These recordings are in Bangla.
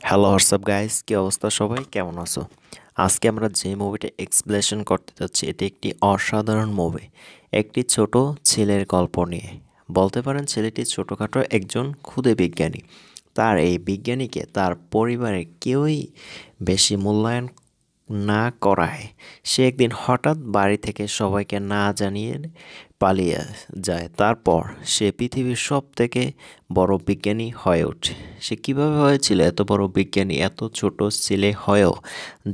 হ্যালো হোয়াটসঅ্যাপ গাইস, কি অবস্থা? সবাই কেমন আছো? আজকে আমরা যে মুভিটা এক্সপ্লেনেশন করতে যাচ্ছি এটি একটি অসাধারণ মুভি। একটি ছোট ছেলের গল্প নিয়ে। বলতে পারেন ছেলেটি ছোটোখাটো একজন ক্ষুদে বিজ্ঞানী। তার এই বিজ্ঞানীকে তার পরিবারের কেউই বেশি মূল্যায়ন না করায় সে একদিন হঠাৎ বাড়ি থেকে সবাইকে না জানিয়ে পালিয়ে যায়। তারপর সে পৃথিবীর সব থেকে বড় বিজ্ঞানী হয়ে ওঠে। সে কিভাবে হয়েছিল এত বড় বিজ্ঞানী, এত ছোট ছেলে হয়েও?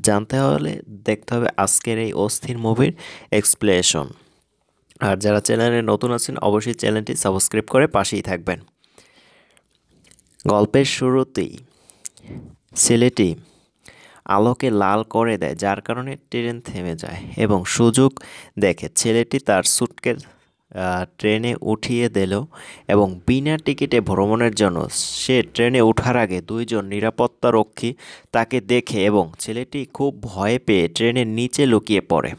জানতে হলে দেখতে হবে আজকের এই অস্থির মুভির এক্সপ্লেনেশন। আর যারা চ্যানেলে নতুন আছেন অবশ্যই চ্যানেলটি সাবস্ক্রাইব করে পাশেই থাকবেন। গল্পের শুরুতেই ছেলেটি আলোকে লাল করে দেয়, যার কারণে ট্রেন থেমে যায় এবং সুযোগ দেখে ছেলেটি তার সুটকেস ট্রেনে উঠিয়ে দিল এবং বিনা টিকিটে ভ্রমণের জন্য সে ট্রেনে ওঠার আগে দুইজন নিরাপত্তারক্ষী তাকে দেখে এবং ছেলেটি খুব ভয় পেয়ে ট্রেনের নিচে লুকিয়ে পড়ে।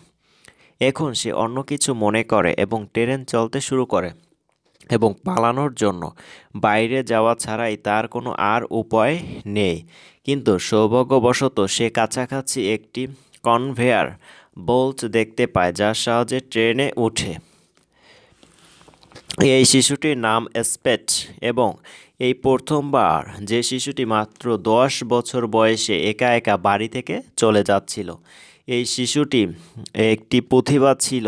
এখন সে অন্য কিছু মনে করে এবং ট্রেন চলতে শুরু করে এবং পালানোর জন্য বাইরে যাওয়া ছাড়াই তার কোনো আর উপায় নেই। কিন্তু সৌভাগ্যবশত সে কাছাকাছি একটি কনভেয়ার বেল্ট দেখতে পায়, যার সাহায্যে ট্রেনে ওঠে। এই শিশুটির নাম স্পেট এবং এই প্রথমবার যে শিশুটি মাত্র 10 বছর বয়সে একা একা বাড়ি থেকে চলে যাচ্ছিল। এই শিশুটি একটি প্রতিভা ছিল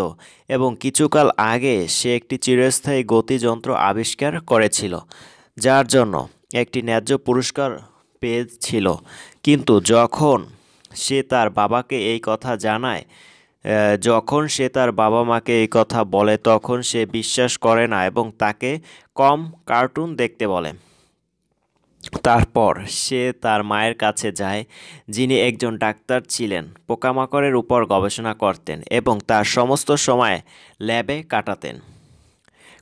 এবং কিছুকাল আগে সে একটি চিরস্থায়ী গতিযন্ত্র আবিষ্কার করেছিল, যার জন্য একটি ন্যায্য পুরস্কার পেয়েছিল। কিন্তু যখন সে তার বাবাকে এই কথা জানায়, যখন সে তার বাবা মাকে এই কথা বলে, তখন সে বিশ্বাস করে না এবং তাকে কম কার্টুন দেখতে বলে। তারপর সে তার মায়ের কাছে যায়, যিনি একজন ডাক্তার ছিলেন, পোকামাকড়ের উপর গবেষণা করতেন এবং তার সমস্ত সময় ল্যাবে কাটাতেন।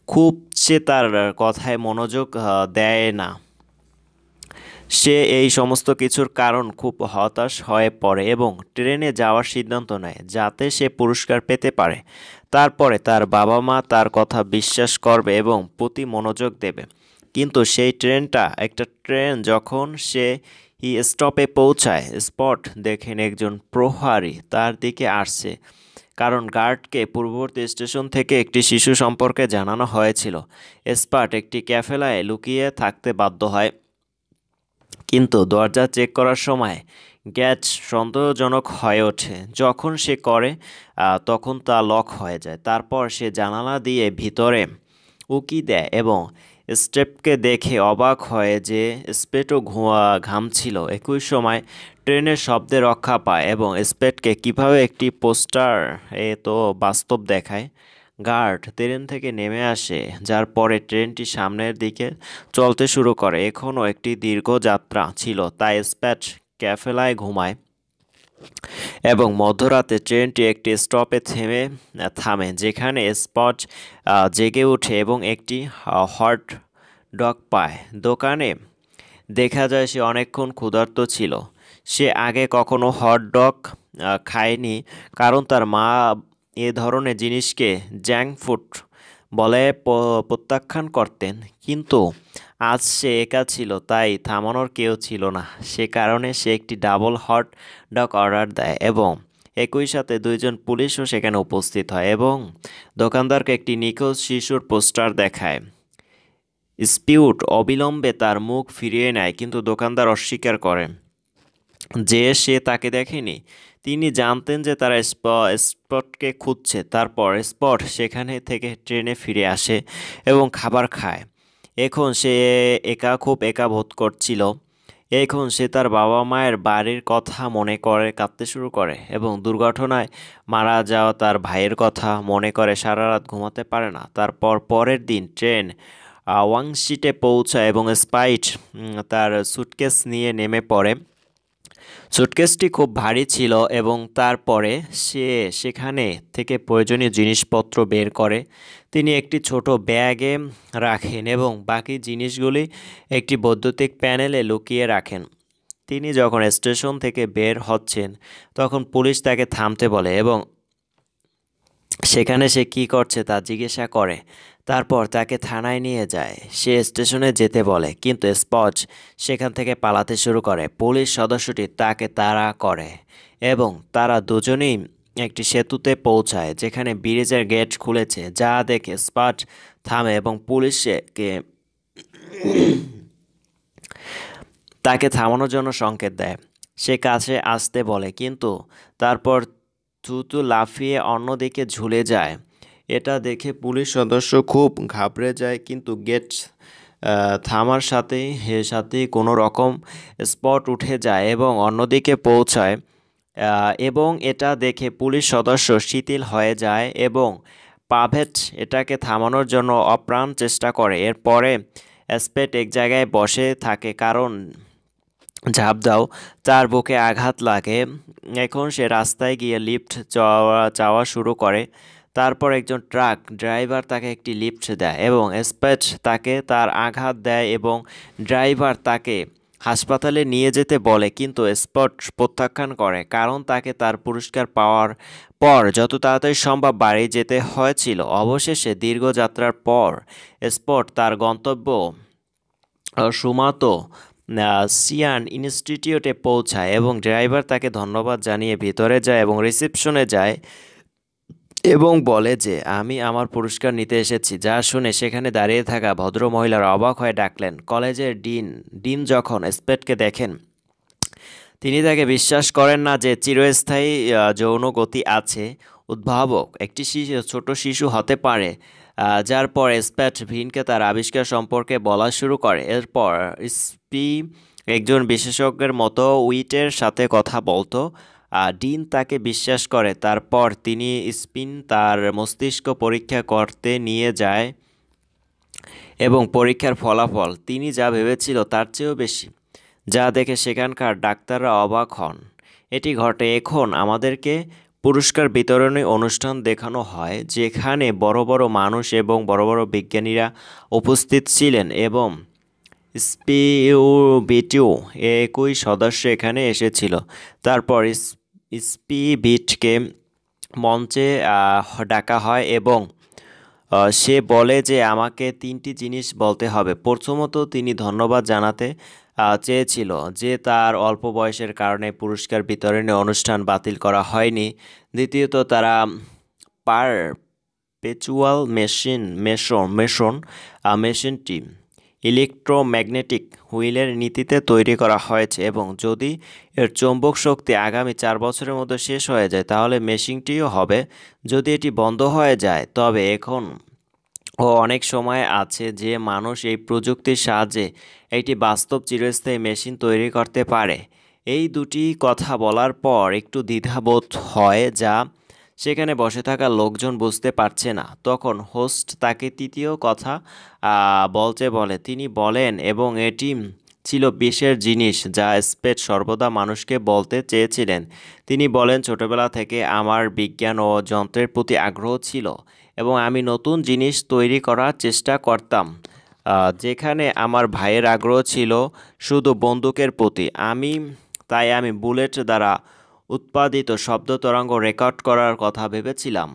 খুব সে তার কথায় মনোযোগ দেয় না। সে এই সমস্ত কিছুর কারণ খুব হতাশ হয়ে পড়ে এবং ট্রেনে যাওয়ার সিদ্ধান্ত নেয় যাতে সে পুরস্কার পেতে পারে। তারপরে তার বাবা মা তার কথা বিশ্বাস করবে এবং প্রতি মনোযোগ দেবে। কিন্তু সেই ট্রেনটা একটা ট্রেন যখন সে স্টপে পৌঁছায়, স্পট দেখেন একজন প্রহরী তার দিকে আসছে, কারণ গার্ডকে পূর্ববর্তী স্টেশন থেকে একটি শিশু সম্পর্কে জানানো হয়েছিল। স্পট একটি ক্যাফেলায় লুকিয়ে থাকতে বাধ্য হয়, কিন্তু দরজা চেক করার সময় গ্যাচ সন্দেহজনক হয়ে ওঠে। যখন সে করে তখন তা লক হয়ে যায়। তারপর সে জানালা দিয়ে ভিতরে উকি দেয় এবং স্টেপকে দেখে অবাক হয় যে স্পেটও ঘামছিল। একই সময় ট্রেনের শব্দে রক্ষা পায় এবং স্পেটকে কিভাবে একটি পোস্টার এ তো বাস্তব দেখায়। গার্ড ট্রেন থেকে নেমে আসে, যার পরে ট্রেনটি সামনের দিকে চলতে শুরু করে। এখনও একটি দীর্ঘ যাত্রা ছিল, তাই স্প্যাট ক্যাফেলায় ঘুমায় এবং মধ্যরাতে ট্রেনটি একটি স্টপে থামে, যেখানে স্পট জেগে ওঠে এবং একটি হট ডগ পায়। দোকানে দেখা যায় সে অনেকক্ষণ ক্ষুধার্ত ছিল। সে আগে কখনো হট ডগ খায়নি, কারণ তার মা এ ধরনের জিনিসকে জাঙ্ক ফুড বলে প্রত্যাখ্যান করতেন। কিন্তু আজ সে একা ছিল, তাই থামানোর কেউ ছিল না। সে কারণে সে একটি ডাবল হট ডগ অর্ডার দেয় এবং একই সাথে দুইজন পুলিশও সেখানে উপস্থিত হয় এবং দোকানদারকে একটি নিখোঁজ শিশুর পোস্টার দেখায়। স্পিউট অবিলম্বে তার মুখ ফিরিয়ে নেয়, কিন্তু দোকানদার অস্বীকার করে যে সে তাকে দেখেনি। তিনি জানতেন যে তারা স্পটকে খুঁজছে। তারপর স্পট সেখানে থেকে ট্রেনে ফিরে আসে এবং খাবার খায়। এখন সে খুব একা বোধ করছিল। এখন সে তার বাবা মায়ের বাড়ির কথা মনে করে কাঁদতে শুরু করে এবং দুর্ঘটনায় মারা যাওয়া তার ভাইয়ের কথা মনে করে সারা রাত ঘুমাতে পারে না। তারপর পরের দিন ট্রেন ওয়াংশিটে পৌঁছায় এবং স্পাইট তার সুটকেস নিয়ে নেমে পড়ে। সুটকেসটি খুব ভারী ছিল এবং তারপরে সে সেখানে থেকে প্রয়োজনীয় জিনিসপত্র বের করে তিনি একটি ছোট ব্যাগে রাখেন এবং বাকি জিনিসগুলি একটি বৈদ্যুতিক প্যানেলে লুকিয়ে রাখেন। তিনি যখন স্টেশন থেকে বের হচ্ছেন, তখন পুলিশ তাকে থামতে বলে এবং সেখানে সে কী করছে তা জিজ্ঞাসা করে। তারপর তাকে থানায় নিয়ে যায়। সে স্টেশনে যেতে বলে, কিন্তু স্পট সেখান থেকে পালাতে শুরু করে। পুলিশ সদস্যটি তাকে তাড়া করে এবং তারা দুজনেই একটি সেতুতে পৌঁছায়, যেখানে ব্রিজের গেট খুলেছে। যা দেখে স্পট থামে এবং পুলিশকে তাকে থামানোর জন্য সংকেত দেয়। সে কাছে আসতে বলে, কিন্তু তারপর থুতু লাফিয়ে অন্যদিকে ঝুলে যায়। এটা দেখে পুলিশ সদস্য খুব ঘাবড়ে যায়, কিন্তু গেট থামার সাথেই কোনো রকম স্পট উঠে যায় এবং অন্যদিকে পৌঁছায়। এবং এটা দেখে পুলিশ সদস্য শিথিল হয়ে যায় এবং পাভেট এটাকে থামানোর জন্য অপ্রাণ চেষ্টা করে। এরপরে স্পেট এক জায়গায় বসে থাকে, কারণ ঝাঁপ দাও তার বুকে আঘাত লাগে। এখন সে রাস্তায় গিয়ে লিফট চাওয়া শুরু করে। তারপর একজন ট্রাক ড্রাইভার তাকে একটি লিফট দেয় এবং স্পেট তাকে তার আঘাত দেয় এবং ড্রাইভার তাকে হাসপাতালে নিয়ে যেতে বলে, কিন্তু স্পট প্রত্যাখ্যান করে, কারণ তাকে তার পুরস্কার পাওয়ার পর যত তাড়াতাড়ি সম্ভব বাড়ি যেতে হয়েছিল। অবশেষে দীর্ঘ যাত্রার পর স্পট তার গন্তব্য সুমাতো সিয়ান ইনস্টিটিউটে পৌঁছায় এবং ড্রাইভার তাকে ধন্যবাদ জানিয়ে ভিতরে যায় এবং রিসেপশনে যায় এবং বলে যে আমি আমার পুরস্কার নিতে এসেছি। যা শুনে সেখানে দাঁড়িয়ে থাকা ভদ্রমহিলারা অবাক হয়ে ডাকলেন। কলেজের ডিন যখন স্পেটকে দেখেন, তিনি তাকে বিশ্বাস করেন না যে চিরস্থায়ী যৌন গতি আছে। উদ্ভাবক একটি ছোট শিশু হতে পারে, যার পর স্প্যাট ভিনকে তার আবিষ্কার সম্পর্কে বলা শুরু করে। এরপর স্পি একজন বিশেষজ্ঞের মতো উইটের সাথে কথা বলতো। ডিন তাকে বিশ্বাস করে। তারপর তিনি স্পিন তার মস্তিষ্ক পরীক্ষা করতে নিয়ে যায় এবং পরীক্ষার ফলাফল তিনি যা ভেবেছিল তার চেয়েও বেশি, যা দেখে সেখানকার ডাক্তাররা অবাক হন। এটি ঘটে এখন আমাদেরকে পুরস্কার বিতরণী অনুষ্ঠান দেখানো হয়, যেখানে বড় বড় মানুষ এবং বড় বড় বিজ্ঞানীরা উপস্থিত ছিলেন এবং স্পিবিটিও একই সদস্য এখানে এসেছিল। তারপর স্পিবিটকে মঞ্চে ডাকা হয় এবং সে বলে যে আমাকে তিনটি জিনিস বলতে হবে। প্রথমত, তিনি ধন্যবাদ জানাতে চেয়েছিল যে তার অল্প বয়সের কারণে পুরস্কার বিতরণী অনুষ্ঠান বাতিল করা হয়নি। দ্বিতীয়ত, তারা পারপেচুয়াল মেশিনটি ইলেকট্রোম্যাগনেটিক হুইলের নীতিতে তৈরি করা হয়েছে এবং যদি এর চৌম্বক শক্তি আগামী 4 বছরের মধ্যে শেষ হয়ে যায় তাহলে মেশিনটিও হবে। যদি এটি বন্ধ হয়ে যায় তবে এখন অনেক সময় আছে যে মানুষ এই প্রযুক্তির সাহায্যে একটি বাস্তব চিরস্থায়ী মেশিন তৈরি করতে পারে। এই দুটি কথা বলার পর একটু দ্বিধাবোধ হয়, যা সেখানে বসে থাকা লোকজন বুঝতে পারছে না। তখন হোস্ট তাকে তৃতীয় কথা বলতে বলে। তিনি বলেন এবং এটি ছিল বিশেষ জিনিস যা স্পেট সর্বদা মানুষকে বলতে চেয়েছিলেন। তিনি বলেন, ছোটবেলা থেকে আমার বিজ্ঞান ও যন্ত্রের প্রতি আগ্রহ ছিল এবং আমি নতুন জিনিস তৈরি করার চেষ্টা করতাম, যেখানে আমার ভাইয়ের আগ্রহ ছিল শুধু বন্দুকের প্রতি। তাই আমি বুলেট দ্বারা উৎপাদিত শব্দ তরঙ্গ রেকর্ড করার কথা ভেবেছিলাম,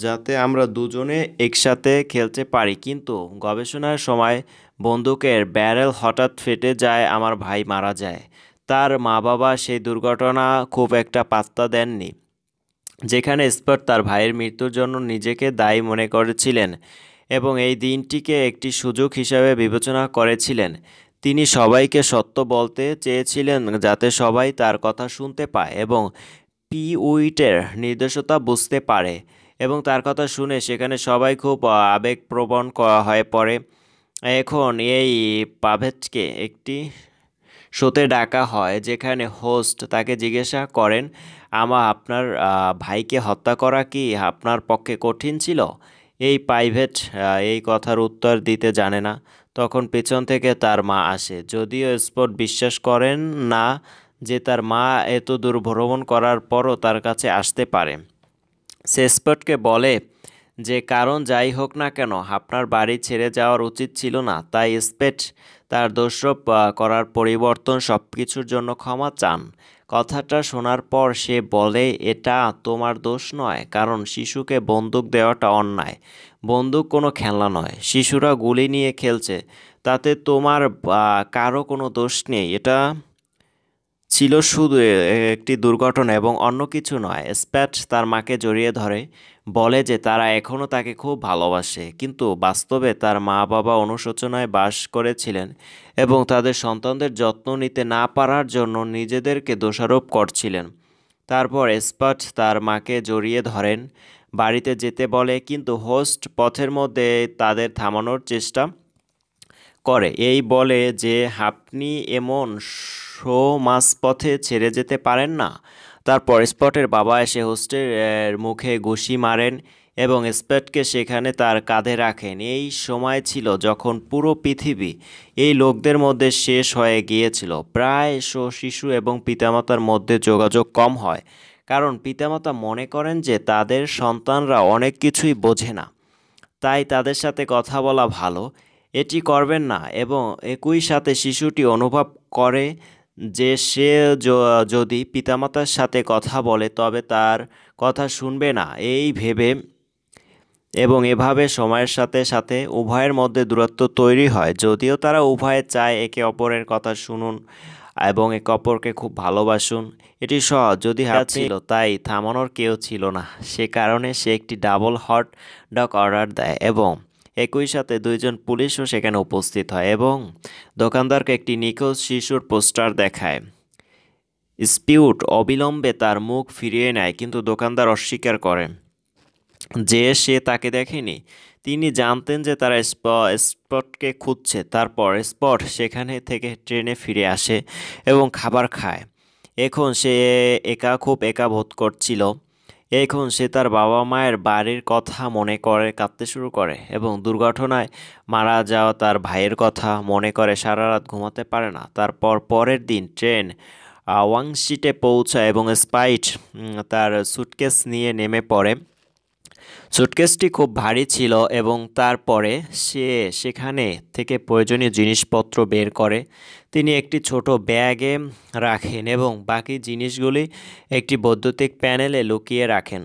যাতে আমরা দুজনে একসাথে খেলতে পারি। কিন্তু গবেষণার সময় বন্দুকের ব্যারেল হঠাৎ ফেটে যায়, আমার ভাই মারা যায়। তার মা-বাবা সেই দুর্ঘটনা খুব একটা পাত্তা দেননি, যেখানে স্পট তার ভাইয়ের মৃত্যুর জন্য নিজেকে দায়ী মনে করেছিলেন এবং এই দিনটিকে একটি সুযোগ হিসাবে বিবেচনা করেছিলেন। তিনি সবাইকে সত্য বলতে চেয়েছিলেন যাতে সবাই তার কথা শুনতে পায় এবং পিউইটের নির্দোষতা বুঝতে পারে। এবং তার কথা শুনে সেখানে সবাই খুব আবেগপ্রবণ হয়ে পড়ে। এখন এই পাভেটকে একটি শোতে ডাকা হয়, যেখানে হোস্ট তাকে জিজ্ঞাসা করেন, আপনার ভাইকে হত্যা করা কি আপনার পক্ষে কঠিন ছিল? এই প্রাইভেট এই কথার উত্তর দিতে জানে না। তখন পেছন থেকে তার মা আসে, যদিও স্পট বিশ্বাস করেন না যে তার মা এত দূর ভ্রমণ করার পরও তার কাছে আসতে পারে। সে স্পটকে বলে যে কারণ যাই হোক না কেন আপনার বাড়ি ছেড়ে যাওয়ার উচিত ছিল না। তাই স্পেট তার দোষারোপ করার পরিবর্তন সবকিছুর জন্য ক্ষমা চান। কথাটা শোনার পর সে বলে, এটা তোমার দোষ নয়, কারণ শিশুকে বন্দুক দেওয়াটা অন্যায়। বন্দুক কোনো খেলনা নয়, শিশুরা গুলি নিয়ে খেলছে, তাতে তোমার বা কারো কোনো দোষ নেই। এটা ছিল শুধু একটি দুর্ঘটনা এবং অন্য কিছু নয়। স্প্যাট তার মাকে জড়িয়ে ধরে, বলে যে তারা এখনও তাকে খুব ভালোবাসে, কিন্তু বাস্তবে তার মা বাবা অনুশোচনায় বাস করেছিলেন এবং তাদের সন্তানদের যত্ন নিতে না পারার জন্য নিজেদেরকে দোষারোপ করছিলেন। তারপর স্প্যাট তার মাকে জড়িয়ে ধরেন, বাড়িতে যেতে বলে, কিন্তু হোস্ট পথের মধ্যে তাদের থামানোর চেষ্টা করে, এই বলে যে আপনি এমন মাঝপথে ছেড়ে যেতে পারেন না। তারপর স্পটের বাবা এসে হোস্টের মুখে ঘুষি মারেন এবং স্পটকে সেখানে তার কাঁধে রাখেন। এই সময় ছিল যখন পুরো পৃথিবী এই লোকদের মধ্যে শেষ হয়ে গিয়েছিল। প্রায় শিশু এবং পিতামাতার মধ্যে যোগাযোগ কম হয়, কারণ পিতামাতা মনে করেন যে তাদের সন্তানরা অনেক কিছুই বোঝে না, তাই তাদের সাথে কথা বলা ভালো। এটি করবেন না, এবং একই সাথে শিশুটি অনুভব করে যে সে যদি পিতামাতার সাথে কথা বলে তবে তার কথা শুনবে না, এই ভেবে এবং এভাবে সময়ের সাথে সাথে উভয়ের মধ্যে দূরত্ব তৈরি হয়। যদিও তারা উভয়ে চায় একে অপরের কথা শুনুন এবং একে অপরকে খুব ভালোবাসুন। এটি সহজ যদি ছিল, তাই থামানোর কেউ ছিল না। সে কারণে সে একটি ডাবল হট ডগ অর্ডার দেয় এবং একই সাথে দুইজন পুলিশও সেখানে উপস্থিত হয় এবং দোকানদারকে একটি নিখোঁজ শিশুর পোস্টার দেখায়। স্পিউট অবিলম্বে তার মুখ ফিরিয়ে নেয়, কিন্তু দোকানদার অস্বীকার করে যে সে তাকে দেখেনি। তিনি জানতেন যে তারা স্পটকে খুঁজছে। তারপর স্পট সেখানে থেকে ট্রেনে ফিরে আসে এবং খাবার খায়। এখন সে খুব একা বোধ করছিল। এখন সে তার বাবা মায়ের বাড়ির কথা মনে করে কাঁদতে শুরু করে এবং দুর্ঘটনায় মারা যাওয়া তার ভাইয়ের কথা মনে করে সারা রাত ঘুমাতে পারে না। তারপর পরের দিন ট্রেন ওয়াংশিটে পৌঁছায় এবং স্পাইট তার সুটকেস নিয়ে নেমে পড়ে। সুটকেসটি খুব ভারী ছিল এবং তারপরে সে সেখানে থেকে প্রয়োজনীয় জিনিসপত্র বের করে তিনি একটি ছোট ব্যাগে রাখেন এবং বাকি জিনিসগুলি একটি বৈদ্যুতিক প্যানেলে লুকিয়ে রাখেন।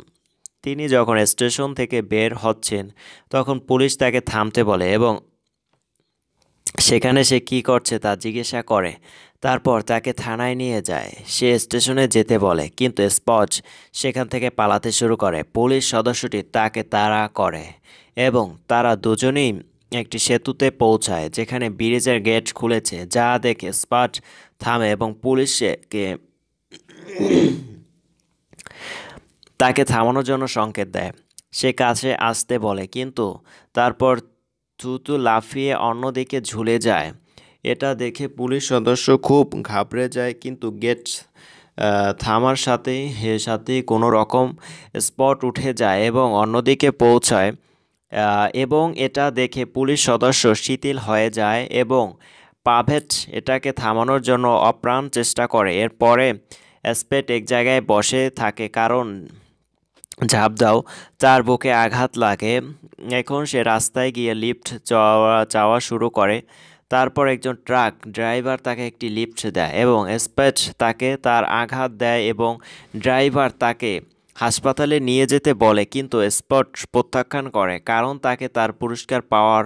তিনি যখন স্টেশন থেকে বের হচ্ছেন তখন পুলিশ তাকে থামতে বলে এবং সেখানে সে কী করছে তা জিজ্ঞাসা করে। তারপর তাকে থানায় নিয়ে যায়। সে স্টেশনে যেতে বলে, কিন্তু স্পট সেখান থেকে পালাতে শুরু করে। পুলিশ সদস্যটি তাকে তাড়া করে এবং তারা দুজনেই একটি সেতুতে পৌঁছায় যেখানে ব্রিজের গেট খুলেছে, যা দেখে স্পট থামে এবং পুলিশকে তাকে থামানোর জন্য সংকেত দেয়। সে কাছে আসতে বলে, কিন্তু তারপর থুতু লাফিয়ে অন্যদিকে ঝুলে যায়। এটা দেখে পুলিশ সদস্য খুব ঘাবড়ে যায়, কিন্তু গেট থামার সাথেই কোনো রকম স্পট উঠে যায় এবং অন্যদিকে পৌঁছায়। এবং এটা দেখে পুলিশ সদস্য শিথিল হয়ে যায় এবং পাভেট এটাকে থামানোর জন্য অপ্রাণ চেষ্টা করে। এরপরে স্পেট এক জায়গায় বসে থাকে কারণ ঝাঁপ দাও তার বুকে আঘাত লাগে। এখন সে রাস্তায় গিয়ে লিফট চাওয়া শুরু করে। তারপর একজন ট্রাক ড্রাইভার তাকে একটি লিফট দেয় এবং স্পেট তাকে তার আঘাত দেয় এবং ড্রাইভার তাকে হাসপাতালে নিয়ে যেতে বলে, কিন্তু স্পট প্রত্যাখ্যান করে কারণ তাকে তার পুরস্কার পাওয়ার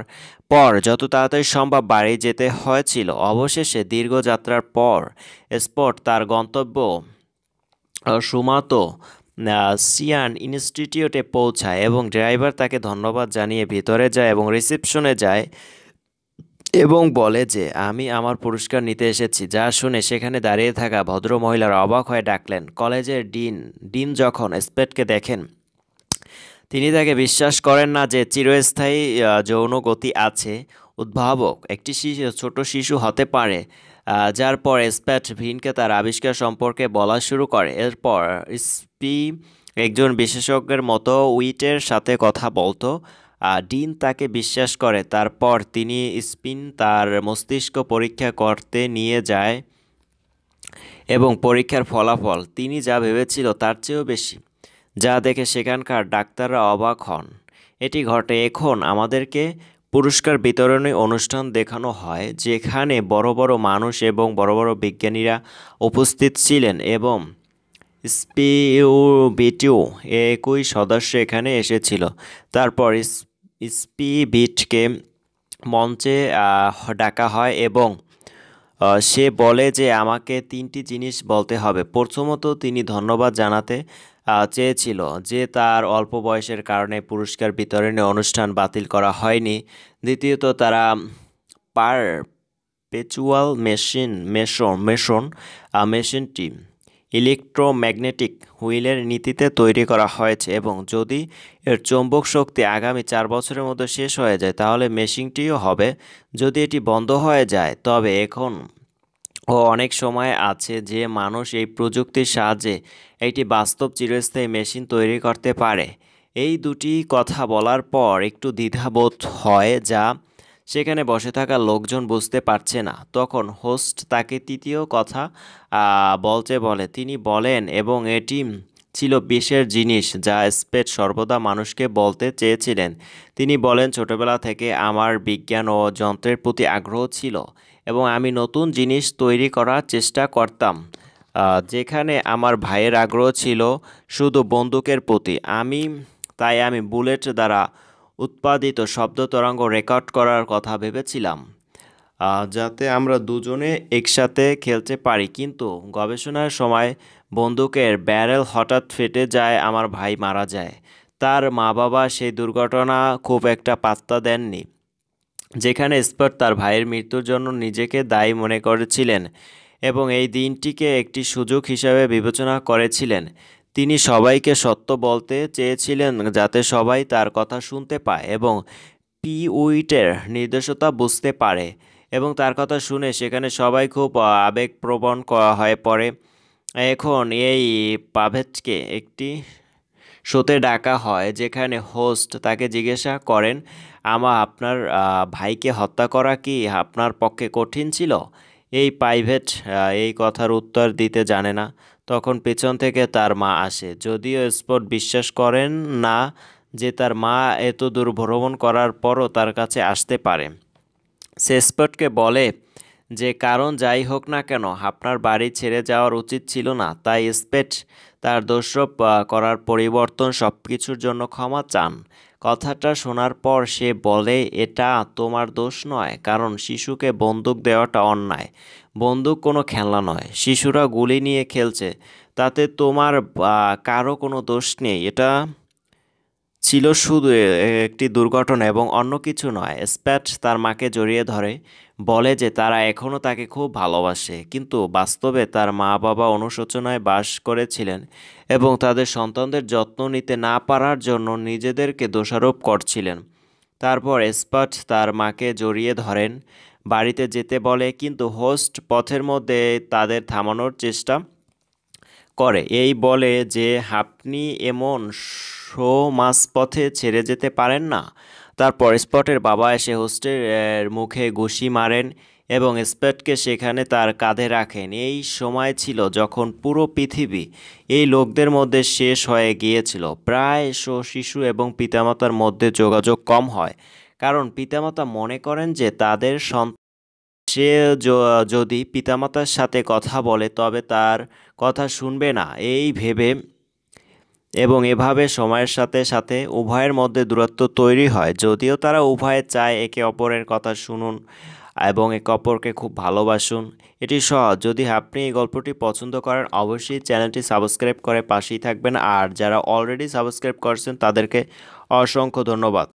পর যত তাড়াতাড়ি সম্ভব বাড়ি যেতে হয়েছিল। অবশেষে দীর্ঘ যাত্রার পর স্পট তার গন্তব্য সুমাতো সিয়ান ইনস্টিটিউটে পৌঁছায় এবং ড্রাইভার তাকে ধন্যবাদ জানিয়ে ভিতরে যায় এবং রিসেপশনে যায় এবং বলে যে আমি আমার পুরস্কার নিতে এসেছি। যা শুনে সেখানে দাঁড়িয়ে থাকা ভদ্রমহিলারা অবাক হয়ে ডাকলেন। কলেজের ডিন যখন স্পেটকে দেখেন তিনি তাকে বিশ্বাস করেন না যে চিরস্থায়ী যৌন গতি আছে। উদ্ভাবক একটি ছোট শিশু হতে পারে, যার পর স্প্যাট ভিনকে তার আবিষ্কার সম্পর্কে বলা শুরু করে। এরপর স্পি একজন বিশেষজ্ঞের মতো উইটের সাথে কথা বলতো। ডিন তাকে বিশ্বাস করে। তারপর তিনি স্পিন তার মস্তিষ্ক পরীক্ষা করতে নিয়ে যায় এবং পরীক্ষার ফলাফল তিনি যা ভেবেছিল তার চেয়েও বেশি, যা দেখে সেখানকার ডাক্তাররা অবাক হন। এটি ঘটে এখন আমাদেরকে পুরস্কার বিতরণী অনুষ্ঠান দেখানো হয়, যেখানে বড় বড় মানুষ এবং বড় বড় বিজ্ঞানীরা উপস্থিত ছিলেন এবং স্পিবিটিও একই সদস্য এখানে এসেছিল। তারপর স্পিবিটকে মঞ্চে ডাকা হয় এবং সে বলে যে আমাকে 3টি জিনিস বলতে হবে। প্রথমত, তিনি ধন্যবাদ জানাতে চেয়েছিল যে তার অল্প বয়সের কারণে পুরস্কার বিতরণী অনুষ্ঠান বাতিল করা হয়নি। দ্বিতীয়ত, তারা পারপেচুয়াল মেশিনটি ইলেকট্রোম্যাগনেটিক হুইলের নীতিতে তৈরি করা হয়েছে এবং যদি এর চৌম্বক শক্তি আগামী 4 বছরের মধ্যে শেষ হয়ে যায় তাহলে মেশিনটিও হবে। যদি এটি বন্ধ হয়ে যায় তবে এখন অনেক সময় আছে যে মানুষ এই প্রযুক্তির সাহায্যে একটি বাস্তব চিরস্থায়ী মেশিন তৈরি করতে পারে। এই দুটি কথা বলার পর একটু দ্বিধাবোধ হয়, যা সেখানে বসে থাকা লোকজন বুঝতে পারছে না। তখন হোস্ট তাকে তৃতীয় কথা বলতে বলে। তিনি বলেন এবং এটি ছিল বিশেষ জিনিস যা স্পেট সর্বদা মানুষকে বলতে চেয়েছিলেন। তিনি বলেন, ছোটবেলা থেকে আমার বিজ্ঞান ও যন্ত্রের প্রতি আগ্রহ ছিল এবং আমি নতুন জিনিস তৈরি করার চেষ্টা করতাম। যেখানে আমার ভাইয়ের আগ্রহ ছিল শুধু বন্দুকের প্রতি, তাই আমি বুলেট দ্বারা উৎপাদিত শব্দ তরঙ্গ রেকর্ড করার কথা ভেবেছিলাম, যাতে আমরা দুজনে একসাথে খেলতে পারি। কিন্তু গবেষণার সময় বন্দুকের ব্যারেল হঠাৎ ফেটে যায়, আমার ভাই মারা যায়। তার মা-বাবা সেই দুর্ঘটনা খুব একটা পাত্তা দেননি, যেখানে স্পট তার ভাইয়ের মৃত্যুর জন্য নিজেকে দায়ী মনে করেছিলেন এবং এই দিনটিকে একটি সুযোগ হিসাবে বিবেচনা করেছিলেন। তিনি সবাইকে সত্য বলতে চেয়েছিলেন যাতে সবাই তার কথা শুনতে পায় এবং পিউইটের নির্দেশতা বুঝতে পারে। এবং তার কথা শুনে সেখানে সবাই খুব আবেগপ্রবণ হয়ে পড়ে। এখন এই পাভেটকে একটি শোতে ডাকা হয়, যেখানে হোস্ট তাকে জিজ্ঞাসা করেন, আপনার ভাইকে হত্যা করা কি আপনার পক্ষে কঠিন ছিল? এই প্রাইভেট এই কথার উত্তর দিতে জানে না। তখন পেছন থেকে তার মা আসে, যদিও স্পট বিশ্বাস করেন না যে তার মা এত দূর ভ্রমণ করার পরও তার কাছে আসতে পারে। সে স্পটকে বলে যে কারণ যাই হোক না কেন আপনার বাড়ি ছেড়ে যাওয়ার উচিত ছিল না। তাই স্পেট তার দোষারোপ করার পরিবর্তন সবকিছুর জন্য ক্ষমা চান। কথাটা শোনার পর সে বলে, এটা তোমার দোষ নয়, কারণ শিশুকে বন্দুক দেওয়াটা অন্যায়। বন্দুক কোনো খেলনা নয়, শিশুরা গুলি নিয়ে খেলছে, তাতে তোমার কারো কোনো দোষ নেই। এটা ছিল শুধু একটি দুর্ঘটনা এবং অন্য কিছু নয়। স্প্যাট তার মাকে জড়িয়ে ধরে বলে যে তারা এখনও তাকে খুব ভালোবাসে, কিন্তু বাস্তবে তার মা-বাবা অনুশোচনায় বাস করেছিলেন এবং তাদের সন্তানদের যত্ন নিতে না পারার জন্য নিজেদেরকে দোষারোপ করছিলেন। তারপর স্প্যাট তার মাকে জড়িয়ে ধরেন, বাড়িতে যেতে বলে, কিন্তু হোস্ট পথের মধ্যে তাদের থামানোর চেষ্টা করে, এই বলে যে আপনি এমন মাঝপথে ছেড়ে যেতে পারেন না। তারপর স্পটের বাবা এসে হোস্টের মুখে ঘুষি মারেন এবং স্পটকে সেখানে তার কাঁধে রাখেন। এই সময় ছিল যখন পুরো পৃথিবী এই লোকদের মধ্যে শেষ হয়ে গিয়েছিল। প্রায় শিশু এবং পিতামাতার মধ্যে যোগাযোগ কম হয়, কারণ পিতামাতা মনে করেন যে তাদের সে যদি পিতামাতার সাথে কথা বলে তবে তার কথা শুনবে না, এই ভেবে এবং এভাবে সময়ের সাথে সাথে উভয়ের মধ্যে দূরত্ব তৈরি হয়। যদিও তারা উভয়ে চায় একে অপরের কথা শুনুন এবং একে অপরকে খুব ভালোবাসুন। এটি সহজ। যদি আপনি এই গল্পটি পছন্দ করেন অবশ্যই চ্যানেলটি সাবস্ক্রাইব করে পাশেই থাকবেন, আর যারা অলরেডি সাবস্ক্রাইব করছেন তাদেরকে অসংখ্য ধন্যবাদ।